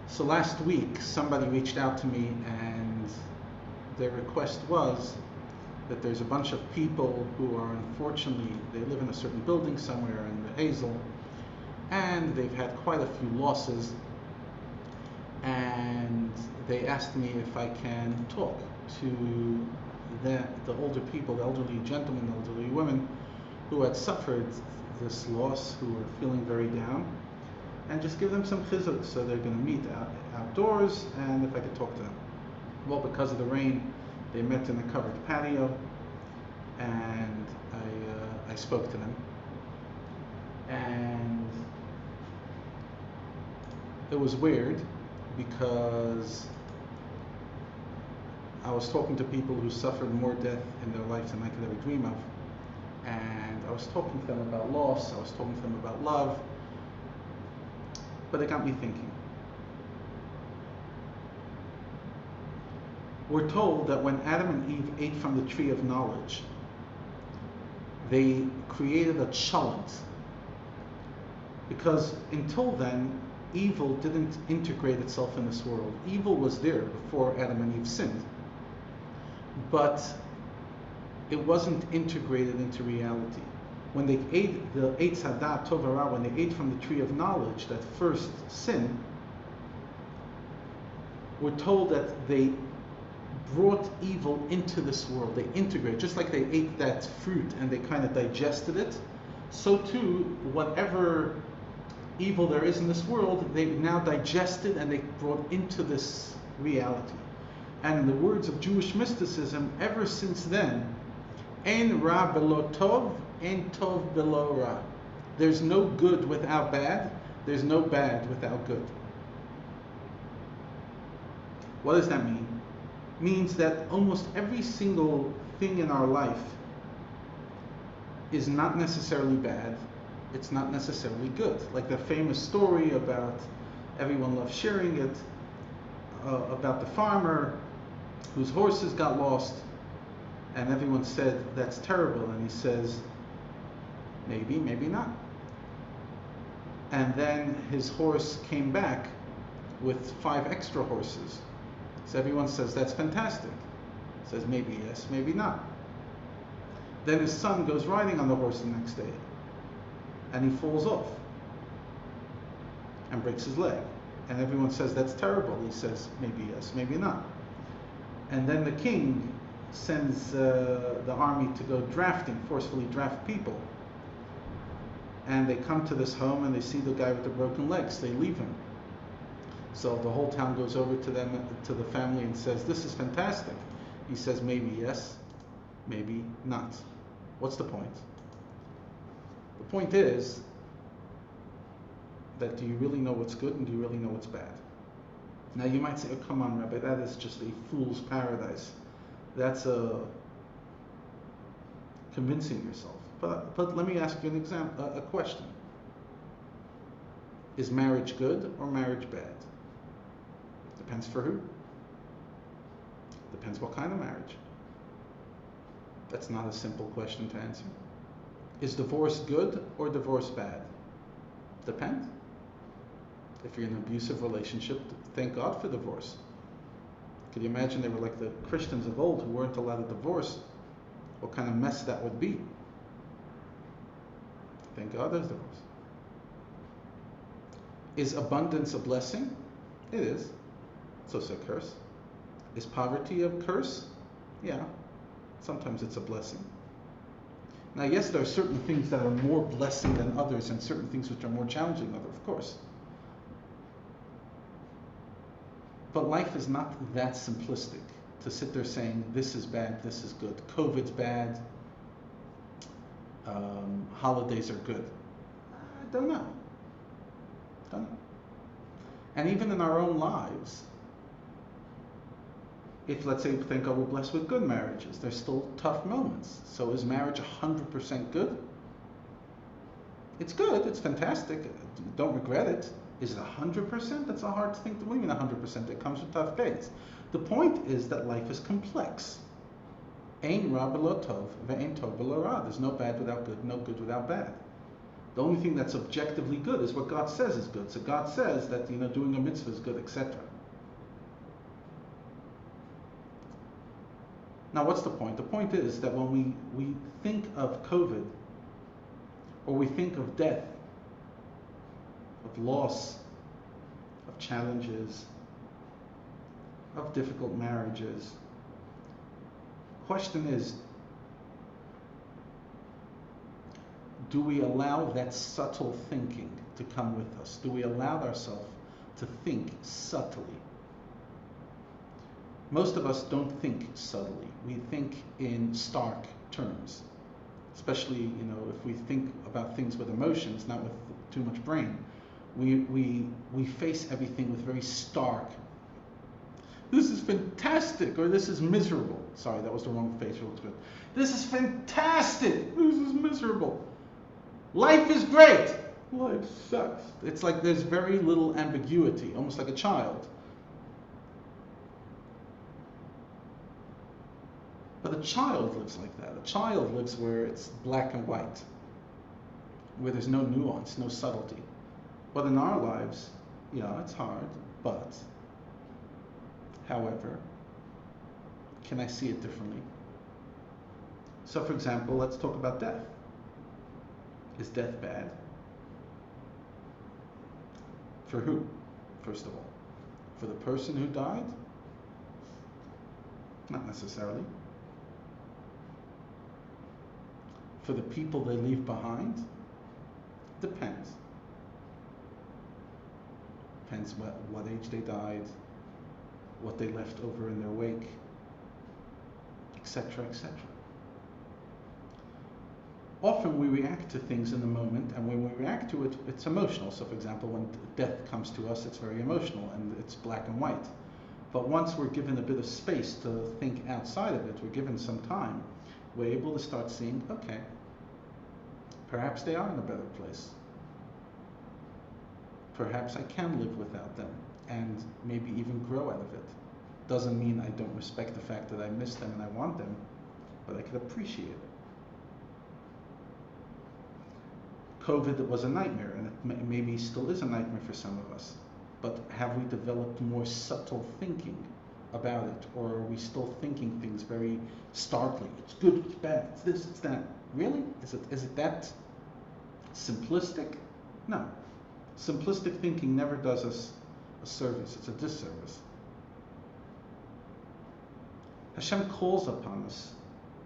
So last week, somebody reached out to me, and their request was that there's a bunch of people who are, unfortunately, they live in a certain building somewhere in the Hazel, and they've had quite a few losses, and they asked me if I can talk to the older people, the elderly gentlemen, the elderly women who had suffered this loss, who were feeling very down, and just give them some chizuk. So they're going to meet outdoors, and if I could talk to them. Well, because of the rain, they met in a covered patio, and I spoke to them. And it was weird because I was talking to people who suffered more death in their life than I could ever dream of. And I was talking to them about loss, I was talking to them about love, but it got me thinking. We're told that when Adam and Eve ate from the tree of knowledge, they created a chalent. Because until then, evil didn't integrate itself in this world. Evil was there before Adam and Eve sinned. But it wasn't integrated into reality. When they ate the Eitz Hadat Tov Hara, when they ate from the tree of knowledge, that first sin, we're told that they brought evil into this world. They integrate, just like they ate that fruit and they kind of digested it. So too, whatever evil there is in this world, they've now digested and they brought into this reality. And in the words of Jewish mysticism, ever since then, Ein Ra Belo Tov, Ein Tov Belo Ra. There's no good without bad. There's no bad without good. What does that mean? It means that almost every single thing in our life is not necessarily bad. It's not necessarily good. Like the famous story about, everyone loves sharing it, about the farmer whose horses got lost, and everyone said, that's terrible. And he says, maybe, maybe not. And then his horse came back with 5 extra horses. So everyone says, that's fantastic. He says, maybe yes, maybe not. Then his son goes riding on the horse the next day, and he falls off and breaks his leg. And everyone says, that's terrible. He says, maybe yes, maybe not. And then the king sends the army to go drafting, forcefully draft people. And they come to this home and they see the guy with the broken legs. They leave him. So the whole town goes over to them, to the family, and says, this is fantastic. He says, maybe yes, maybe not. What's the point? The point is that do you really know what's good and do you really know what's bad? Now you might say, oh, come on, Rabbi, that is just a fool's paradise. That's convincing yourself. But let me ask you a question. Is marriage good or marriage bad? Depends for who. Depends what kind of marriage. That's not a simple question to answer. Is divorce good or divorce bad? Depends. If you're in an abusive relationship, thank God for divorce. Could you imagine they were like the Christians of old who weren't allowed to divorce? What kind of mess that would be? Thank God there's divorce. Is abundance a blessing? It is. It's also a curse. Is poverty a curse? Yeah. Sometimes it's a blessing. Now, yes, there are certain things that are more blessing than others and certain things which are more challenging than others, of course. But life is not that simplistic to sit there saying, this is bad, this is good. COVID's bad. Holidays are good. I don't know. And even in our own lives, if let's say we think, oh, we're blessed with good marriages, there's still tough moments. So is marriage 100% good? It's good, it's fantastic, don't regret it. Is it 100%? That's a hard thing to believe in. 100%. It comes with tough days. The point is that life is complex. Ein Ra Belo Tov, ve'ein Tov Belo Ra. There's no bad without good, no good without bad. The only thing that's objectively good is what God says is good. So God says that, doing a mitzvah is good, etc. Now, what's the point? The point is that when we think of COVID, or we think of death, of loss, of challenges, of difficult marriages, the question is, do we allow that subtle thinking to come with us? Do we allow ourselves to think subtly? Most of us don't think subtly. We think in stark terms. Especially, if we think about things with emotions, not with too much brain. We face everything with very stark, this is fantastic, or this is miserable. Sorry, that was the wrong facial expression. This is fantastic, this is miserable. Life is great, life sucks. It's like there's very little ambiguity, almost like a child. But a child lives like that. A child lives where it's black and white, where there's no nuance, no subtlety. But in our lives, it's hard, but, however, can I see it differently? So, for example, let's talk about death. Is death bad? For who, first of all? For the person who died? Not necessarily. For the people they leave behind? Depends. Depends what age they died, what they left over in their wake, etc., etc. Often we react to things in the moment, and when we react to it, it's emotional. So, for example, when death comes to us, it's very emotional, and it's black and white. But once we're given a bit of space to think outside of it, we're given some time, we're able to start seeing, okay, perhaps they are in a better place. Perhaps I can live without them and maybe even grow out of it. Doesn't mean I don't respect the fact that I miss them and I want them, but I could appreciate it. COVID was a nightmare, and it maybe still is a nightmare for some of us. But have we developed more subtle thinking about it, or are we still thinking things very starkly? It's good, it's bad, it's this, it's that. Really? Is it that simplistic? No. Simplistic thinking never does us a service. It's a disservice. Hashem calls upon us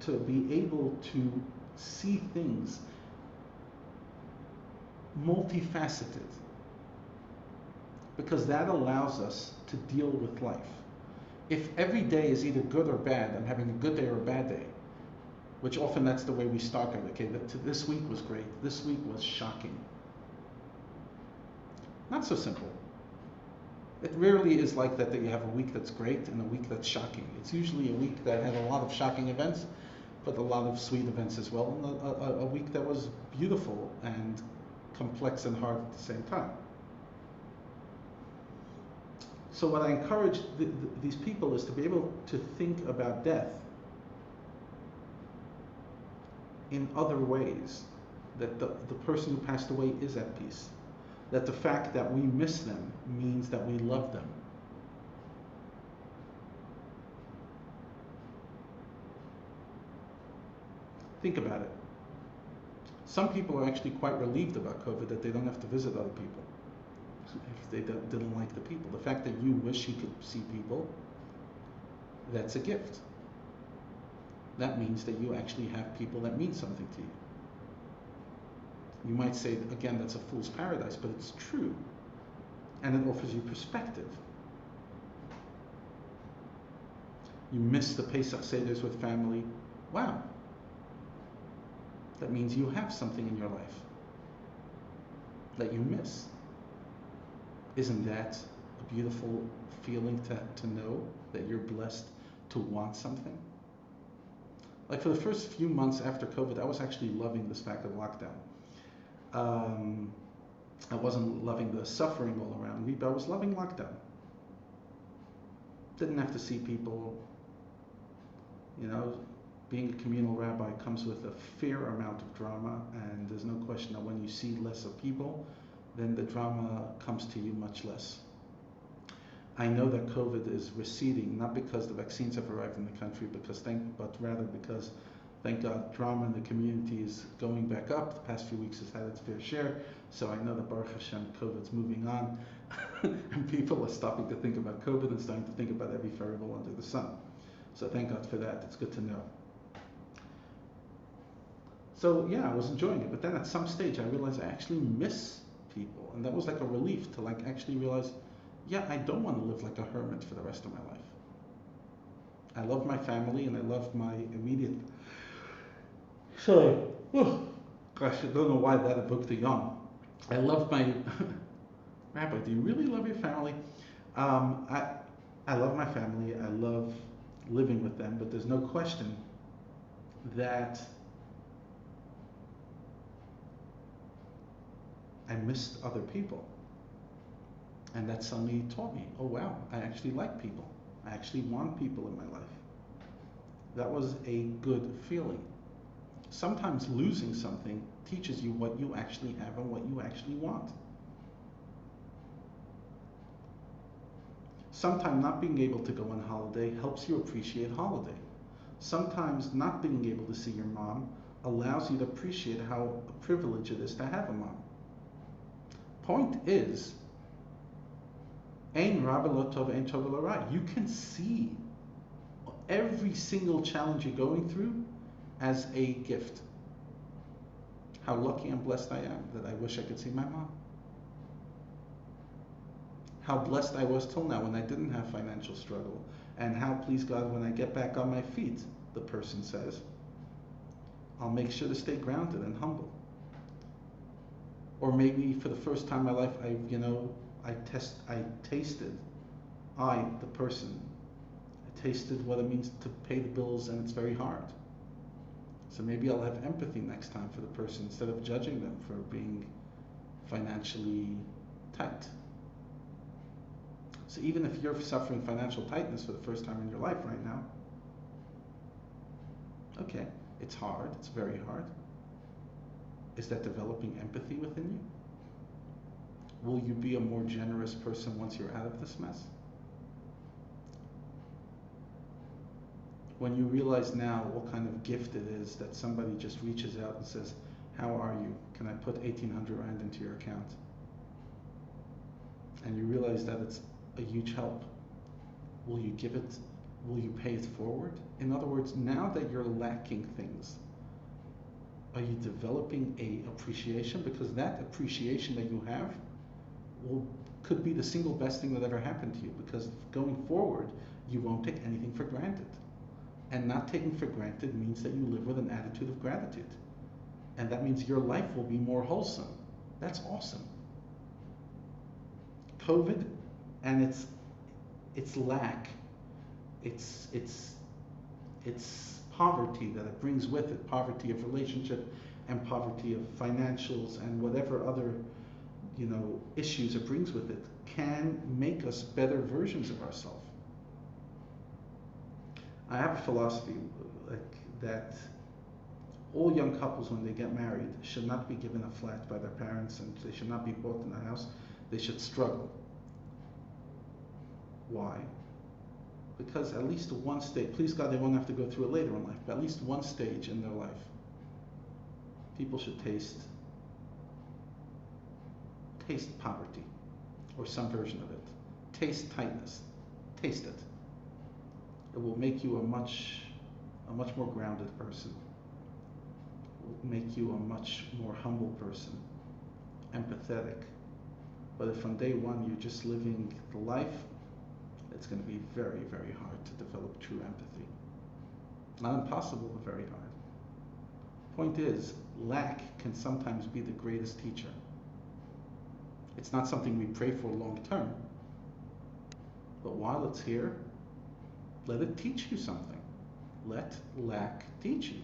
to be able to see things multifaceted, because that allows us to deal with life. If every day is either good or bad, I'm having a good day or a bad day, which often that's the way we start it. Okay, this week was great, this week was shocking. Not so simple. It rarely is like that you have a week that's great and a week that's shocking. It's usually a week that had a lot of shocking events, but a lot of sweet events as well, and a week that was beautiful and complex and hard at the same time. So what I encourage these people is to be able to think about death in other ways, that the person who passed away is at peace, that the fact that we miss them means that we love them. Think about it. Some people are actually quite relieved about COVID, that they don't have to visit other people if they didn't like the people. The fact that you wish you could see people, that's a gift. That means that you actually have people that mean something to you. You might say, again, that's a fool's paradise, but it's true. And it offers you perspective. You miss the Pesach Seders with family. Wow. That means you have something in your life that you miss. Isn't that a beautiful feeling to know that you're blessed to want something? Like, for the first few months after COVID, I was actually loving this fact of lockdown. I wasn't loving the suffering all around me, but I was loving lockdown. Didn't have to see people, being a communal rabbi comes with a fair amount of drama, and there's no question that when you see less of people, then the drama comes to you much less. I know that COVID is receding, not because the vaccines have arrived in the country, but rather because, thank God, drama in the community is going back up. The past few weeks has had its fair share, so I know that Baruch Hashem, COVID's moving on, and people are stopping to think about COVID and starting to think about every variable under the sun. So thank God for that. It's good to know. So yeah, I was enjoying it, but then at some stage I realized I actually miss people, and that was like a relief to like actually realize, yeah, I don't want to live like a hermit for the rest of my life. I love my family and I love my immediate. Sorry. Oh, gosh, I don't know why that evoked the yawn. I love my Rabbi. Do you really love your family? I love my family. I love living with them, but there's no question that I missed other people. And that suddenly taught me, oh wow, I actually like people. I actually want people in my life. That was a good feeling. Sometimes losing something teaches you what you actually have and what you actually want. Sometimes not being able to go on holiday helps you appreciate holiday. Sometimes not being able to see your mom allows you to appreciate how a privilege it is to have a mom. Point is, Ein Rabbi Lo Tov, Ein Tov Lo Ra. You can see every single challenge you're going through as a gift. How lucky and blessed I am that I wish I could see my mom. How blessed I was till now when I didn't have financial struggle. And how, please God, when I get back on my feet, the person says, I'll make sure to stay grounded and humble. Or maybe for the first time in my life, I tasted what it means to pay the bills, and it's very hard. So maybe I'll have empathy next time for the person instead of judging them for being financially tight. So even if you're suffering financial tightness for the first time in your life right now, okay, it's hard, it's very hard. Is that developing empathy within you? Will you be a more generous person once you're out of this mess? When you realize now what kind of gift it is that somebody just reaches out and says, how are you? Can I put 1,800 Rand into your account? And you realize that it's a huge help. Will you give it? Will you pay it forward? In other words, now that you're lacking things, are you developing a appreciation? Because that appreciation that you have could be the single best thing that ever happened to you, because going forward, you won't take anything for granted. And not taking for granted means that you live with an attitude of gratitude. And that means your life will be more wholesome. That's awesome. COVID and its lack, its poverty that it brings with it, poverty of relationship and poverty of financials and whatever other issues it brings with it, can make us better versions of ourselves. I have a philosophy that all young couples, when they get married, should not be given a flat by their parents, and they should not be bought in a house. They should struggle. Why? Because at least one stage, please God, they won't have to go through it later in life, but at least one stage in their life, people should taste poverty, or some version of it. Taste tightness. Taste it. It will make you a much more grounded person. It will make you a much more humble person, empathetic. But if on day one you're just living the life, it's going to be very, very hard to develop true empathy. Not impossible, but very hard. Point is, lack can sometimes be the greatest teacher. It's not something we pray for long term, but while it's here, let it teach you something. Let lack teach you.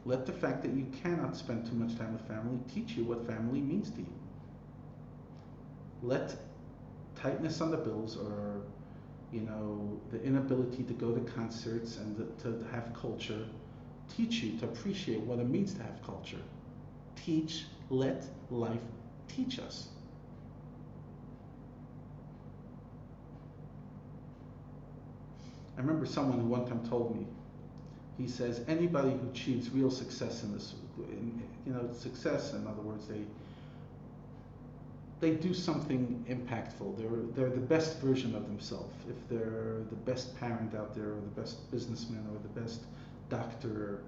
Let the fact that you cannot spend too much time with family teach you what family means to you. Let tightness on the bills, or the inability to go to concerts and to have culture, teach you to appreciate what it means to have culture. Let life teach us. I remember someone who one time told me, he says, anybody who achieves real success success, in other words, they do something impactful. They're the best version of themselves. If they're the best parent out there, or the best businessman, or the best doctor,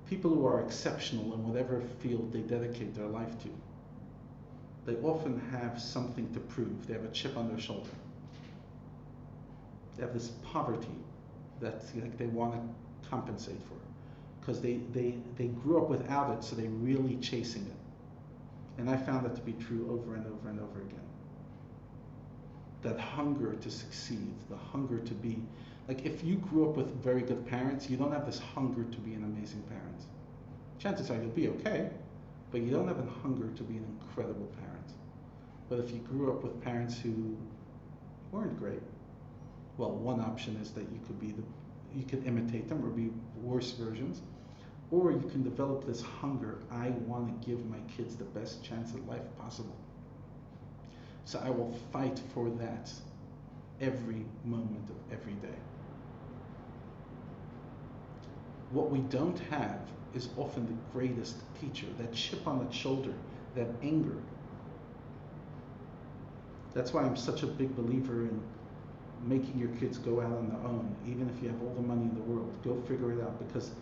people who are exceptional in whatever field they dedicate their life to, they often have something to prove. They have a chip on their shoulder. They have this poverty that they want to compensate for, because they grew up without it, so they're really chasing it. And I found that to be true over and over and over again. That hunger to succeed, the hunger to be, if you grew up with very good parents, you don't have this hunger to be an amazing parent. Chances are you'll be okay, but you don't have a hunger to be an incredible parent. But if you grew up with parents who weren't great, well, one option is that you could imitate them or be worse versions, or you can develop this hunger. I want to give my kids the best chance at life possible. So I will fight for that every moment of every day. What we don't have is often the greatest teacher, that chip on the shoulder, that anger. That's why I'm such a big believer in making your kids go out on their own. Even if you have all the money in the world, go figure it out, because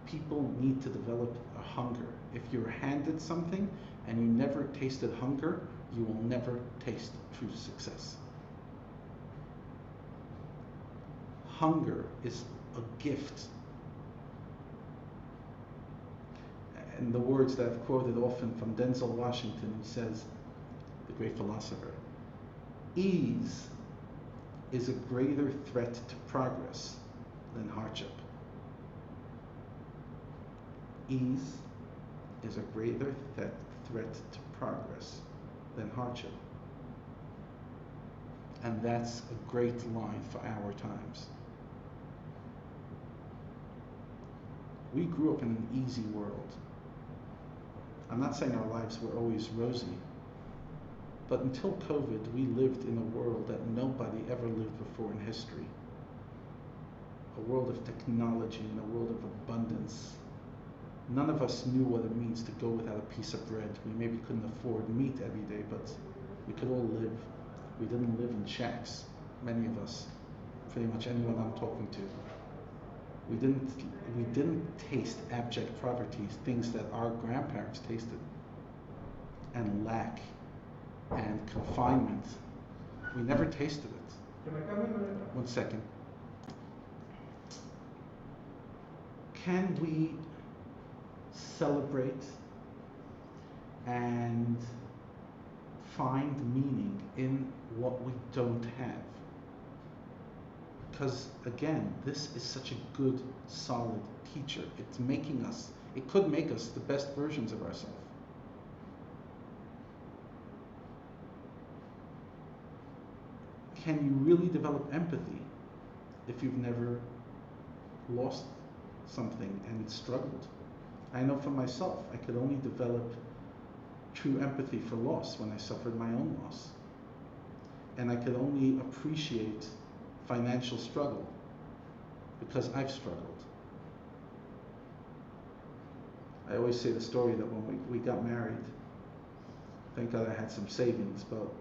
people need to develop a hunger. If you're handed something and you never tasted hunger, you will never taste true success. Hunger is a gift. And the words that I've quoted often from Denzel Washington, he says, the great philosopher, ease is a greater threat to progress than hardship. Ease is a greater threat to progress than hardship. And that's a great line for our times. We grew up in an easy world. I'm not saying our lives were always rosy, but until COVID, we lived in a world that nobody ever lived before in history. A world of technology and a world of abundance. None of us knew what it means to go without a piece of bread. We maybe couldn't afford meat every day, but we could all live. We didn't live in shacks, many of us, pretty much anyone I'm talking to. We didn't taste abject poverty, things that our grandparents tasted, and lack and confinement. We never tasted it. Can I come in? 1 second. Can we celebrate and find meaning in what we don't have? Because again, this is such a good, solid teacher. It could make us the best versions of ourselves. Can you really develop empathy if you've never lost something and struggled? I know for myself, I could only develop true empathy for loss when I suffered my own loss. And I could only appreciate financial struggle because I've struggled. I always say the story that when we got married, thank God I had some savings, but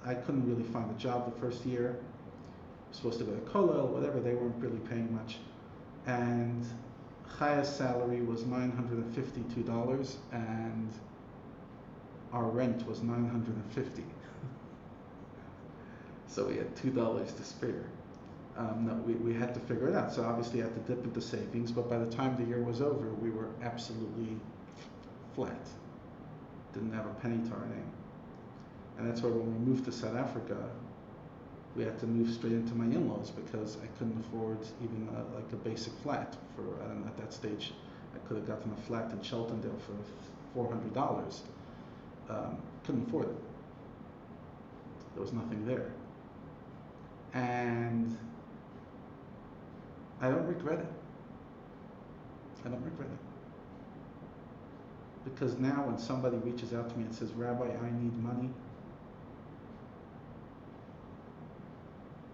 I couldn't really find a job the first year. I was supposed to go to Kollel, whatever, they weren't really paying much. And Chaya's salary was $952 and our rent was $950. So we had $2 to spare. We had to figure it out. So obviously I had to dip into savings, but by the time the year was over, we were absolutely flat. Didn't have a penny to our name. And that's why when we moved to South Africa, we had to move straight into my in-laws because I couldn't afford even a basic flat. At that stage, I could have gotten a flat in Sheltondale for $400. Couldn't afford it. There was nothing there. And I don't regret it. I don't regret it. Because now when somebody reaches out to me and says, Rabbi, I need money,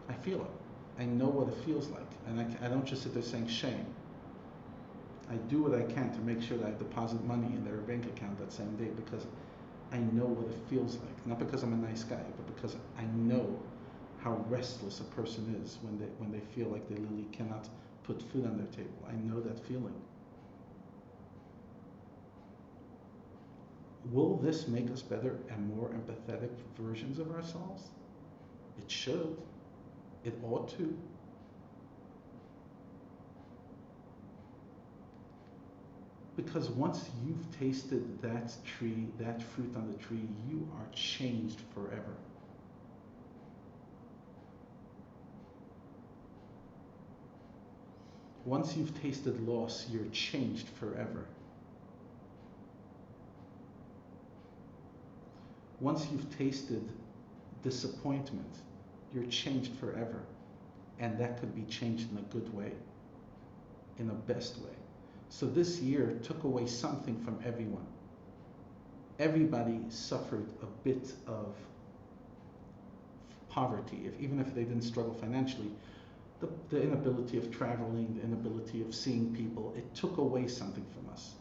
I feel it. I know what it feels like. And I don't just sit there saying shame. I do what I can to make sure that I deposit money in their bank account that same day, because I know what it feels like. Not because I'm a nice guy, but because I know how restless a person is when they feel like they literally cannot put food on their table. I know that feeling. Will this make us better and more empathetic versions of ourselves? It should. It ought to. Because once you've tasted that tree, that fruit on the tree, you are changed forever. Once you've tasted loss, you're changed forever. Once you've tasted disappointment, you're changed forever. And that could be changed in a good way, in a best way. So this year took away something from everyone. Everybody suffered a bit of poverty, even if they didn't struggle financially. The inability of traveling, the inability of seeing people, it took away something from us.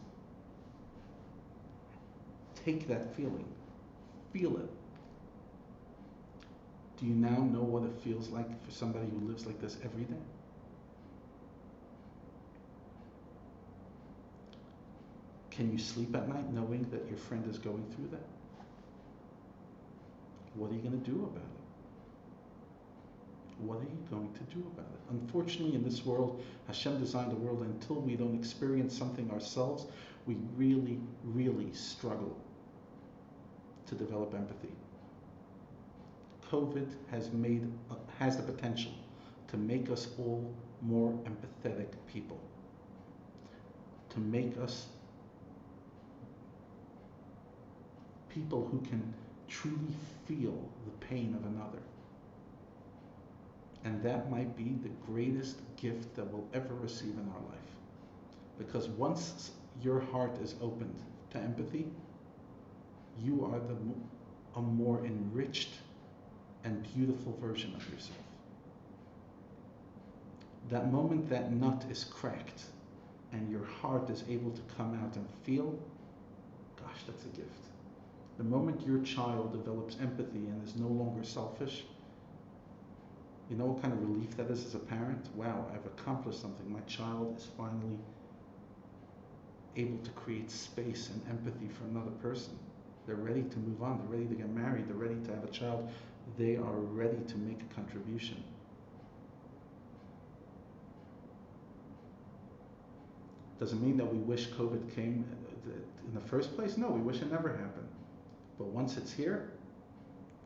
Take that feeling. Feel it. Do you now know what it feels like for somebody who lives like this every day? Can you sleep at night knowing that your friend is going through that? What are you going to do about it? What are you going to do about it? Unfortunately, in this world, Hashem designed the world, until we don't experience something ourselves, we really, really struggle to develop empathy. COVID has the potential to make us all more empathetic people, to make us people who can truly feel the pain of another. And that might be the greatest gift that we'll ever receive in our life. Because once your heart is opened to empathy, you are a more enriched and beautiful version of yourself. That moment that nut is cracked and your heart is able to come out and feel, gosh, that's a gift. The moment your child develops empathy and is no longer selfish, you know what kind of relief that is as a parent? Wow, I've accomplished something. My child is finally able to create space and empathy for another person. They're ready to move on. They're ready to get married. They're ready to have a child. They are ready to make a contribution. Does it mean that we wish COVID came in the first place? No, we wish it never happened. But once it's here,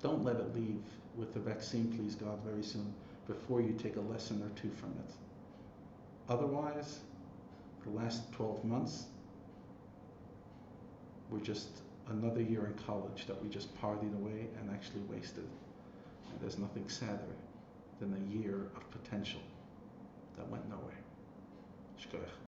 don't let it leave with the vaccine, please God, very soon, before you take a lesson or two from it. Otherwise, the last 12 months were just another year in college that we just partied away and actually wasted. And there's nothing sadder than a year of potential that went nowhere. Shkoyach.